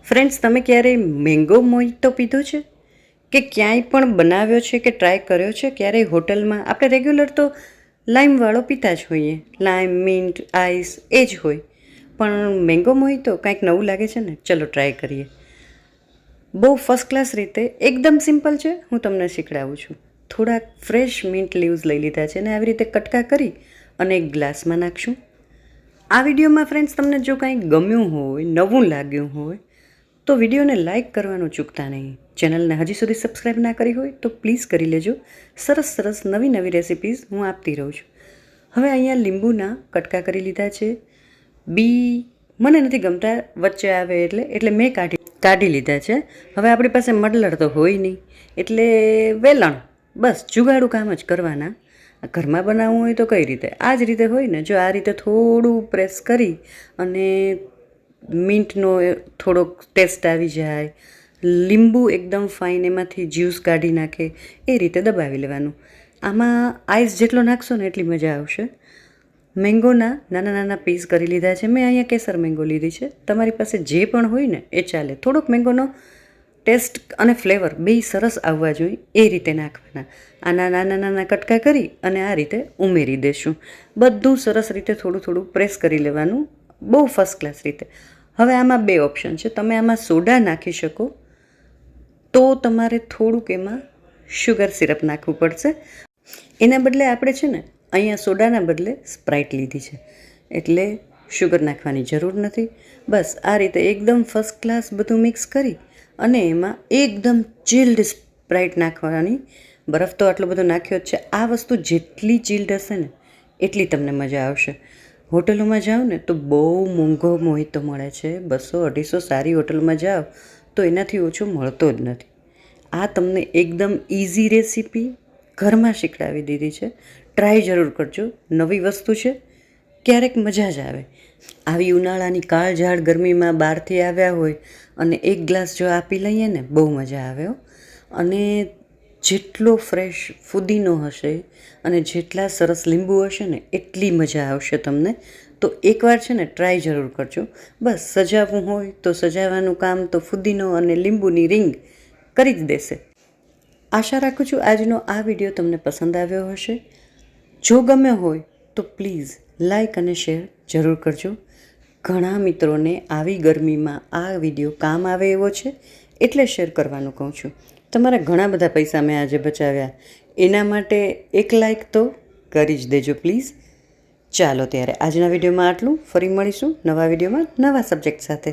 Friends, તમે ક્યારેય mango મોહિતો પીધો છે કે ક્યાંય પણ બનાવ્યો છે કે ટ્રાય કર્યો છે? ક્યારેય હોટલમાં આપણે રેગ્યુલર તો લાઈમવાળો પીતા જ હોઈએ, લાઈમ, મિન્ટ, આઈસ એ જ હોય. પણ મેંગો મોહિતો કાંઈક નવું લાગે છે ને, ચલો ટ્રાય કરીએ. બહુ ફર્સ્ટ ક્લાસ રીતે એકદમ સિમ્પલ છે, હું તમને શીખડાવું છું. થોડાક ફ્રેશ મિન્ટ લીવ્સ લઈ લીધા છે અને આવી રીતે કટકા કરી અને એક ગ્લાસમાં નાખશું. આ વિડીયોમાં ફ્રેન્ડ્સ તમને જો કાંઈ ગમ્યું હોય, નવું લાગ્યું હોય તો વિડીયોને લાઇક કરવાનું ચૂકતા નહીં. ચેનલને હજી સુધી સબસ્ક્રાઈબ ના કરી હોય તો પ્લીઝ કરી લેજો. સરસ સરસ નવી નવી રેસિપીઝ હું આપતી રહું છું. હવે અહીંયા લીંબુના કટકા કરી લીધા છે. બી મને નથી ગમતા વચ્ચે આવે એટલે મેં કાઢી લીધા છે. હવે આપણી પાસે મડલર તો હોય નહીં, એટલે વેલણ, બસ જુગાડું કામ જ કરવાના. ઘરમાં બનાવવું હોય તો કઈ રીતે? આ જ રીતે હોય ને, જો આ રીતે થોડું પ્રેસ કરી અને મિન્ટનો થોડોક ટેસ્ટ આવી જાય, લીંબુ એકદમ ફાઇન એમાંથી જ્યુસ કાઢી નાખે એ રીતે દબાવી લેવાનું. આમાં આઈસ જેટલો નાખશો ને એટલી મજા આવશે. મેંગોના નાના નાના પીસ કરી લીધા છે. મેં અહીંયા કેસર મેંગો લીધી છે, તમારી પાસે જે પણ હોય ને એ ચાલે. થોડોક મેંગોનો ટેસ્ટ અને ફ્લેવર બેય સરસ આવવા જોઈએ એ રીતે નાખવાના. આના નાના નાના કટકા કરી અને આ રીતે ઉમેરી દેશું. બધું સરસ રીતે થોડું થોડું પ્રેસ કરી લેવાનું, બહુ ફર્સ્ટ ક્લાસ રીતે. હવે આમાં બે ઓપ્શન છે. તમે આમાં સોડા નાખી શકો, તો તમારે થોડુંક એમાં શુગર સિરપ નાખવું પડશે. એના બદલે આપણે છે ને અહીંયા સોડાના બદલે સ્પ્રાઇટ લીધી છે, એટલે શુગર નાખવાની જરૂર નથી. બસ આ રીતે એકદમ ફર્સ્ટ ક્લાસ બધું મિક્સ કરી અને એમાં એકદમ ચિલ્ડ સ્પ્રાઇટ નાખવાની. બરફ તો આટલો બધો નાખ્યો જ છે. આ વસ્તુ જેટલી ચિલ્ડ હશે ને એટલી તમને મજા આવશે. હોટલોમાં જાઓ ને તો બહુ મોંઘો મોહિતો મળે છે, 200-250. સારી હોટલમાં જાઓ તો એનાથી ઓછો મળતો જ નથી. આ તમને એકદમ ઇઝી રેસીપી ઘરમાં શીખડાવી દીધી છે. ટ્રાય જરૂર કરજો, નવી વસ્તુ છે, ક્યારેક મજા જ આવે. આવી ઉનાળાની કાળઝાળ ગરમીમાં બહારથી આવ્યા હોય અને એક ગ્લાસ જો આપી લઈએ ને, બહુ મજા આવે. અને જેટલો ફ્રેશ ફુદીનો હશે અને જેટલા સરસ લીંબુ હશે ને એટલી મજા આવશે તમને. તો એકવાર છે ને ટ્રાય જરૂર કરજો. બસ સજાવવું હોય તો સજાવવાનું કામ તો ફુદીનો અને લીંબુની રિંગ કરી જ દેશે. આશા રાખું છું આજનો આ વિડીયો તમને પસંદ આવ્યો હશે. જો ગમ્યો હોય તો પ્લીઝ લાઈક અને શેર જરૂર કરજો. ઘણા મિત્રોને આવી ગરમીમાં આ વિડીયો કામ આવે એવો છે, એટલે શેર કરવાનું કહું છું. તમારા ઘણા બધા પૈસા મેં આજે બચાવ્યા, એના માટે એક લાઈક તો કરી જ દેજો પ્લીઝ. ચાલો ત્યારે આજના વિડીયોમાં આટલું. ફરી મળીશું નવા વિડીયોમાં નવા સબ્જેક્ટ સાથે.